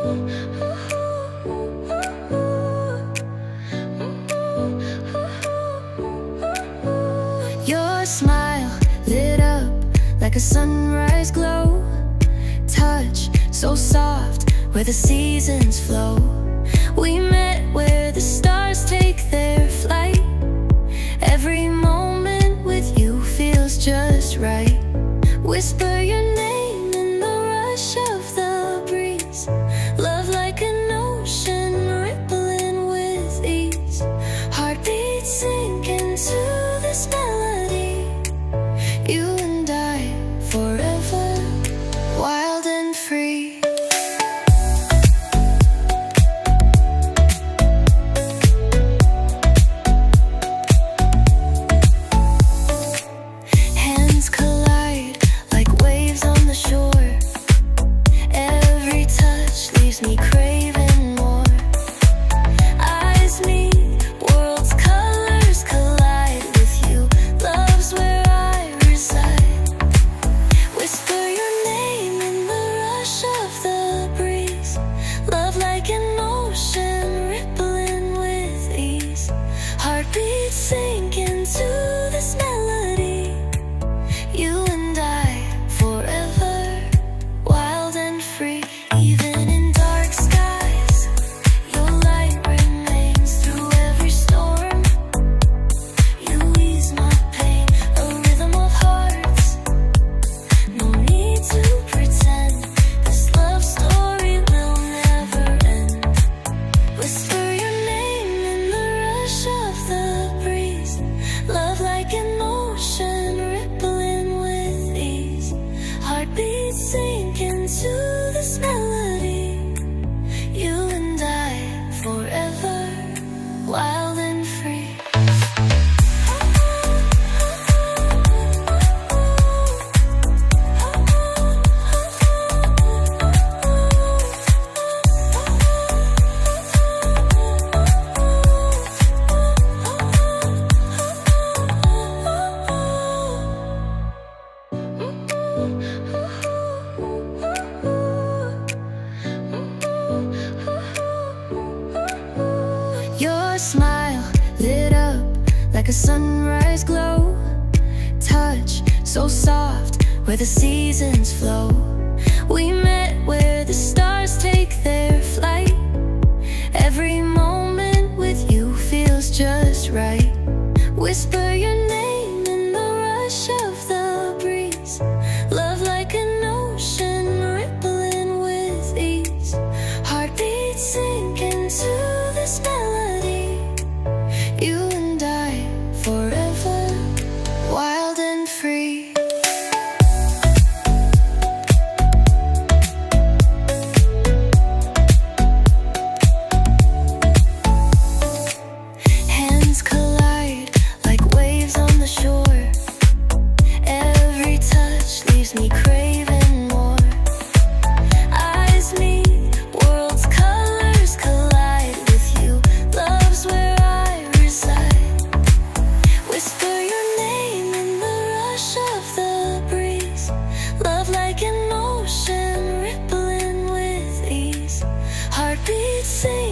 Your smile lit up like a sunrise glow. Touch so soft where the seasons flow. We met where the stars take their flight. Every moment with you feels just right. Whisper your name in the rush of the breeze. Love like an ocean rippling with ease. Heartbeats sink into this melody. You and I forever, wild and free. Hands collide like waves on the shore. Every touch leaves me craving more. Eyes meet, worlds' colors collide with you. Love's where I reside. Whisper your name in the rush of the breeze. Love like an ocean rippling with ease. Heartbeats sink into this melody. You and I forever, wild and free. Even in dark skies, your light remains through every storm. You ease my pain, a rhythm of hearts. No need to pretend, this love story will never end. Whisper your name in the rush of the breeze. Love like an ocean rippling with ease. Heartbeats sink into this melody. You and I forever, wild and free. Your smile lit up like a sunrise glow. Touch so soft where the seasons flow. We met where the stars take their flight. Every moment with you feels just right. Whisper your name in the rush of the breeze. Love like an ocean rippling with ease. Heartbeats sink into this melody. You and I forever, wild and free. Hands collide like waves on the shore. Every touch leaves me craving more. Eyes meet, worlds' colors collide with you. Love's where I reside. Whisper your name in the rush of the breeze. Love like an ocean rippling with ease. Heartbeats sing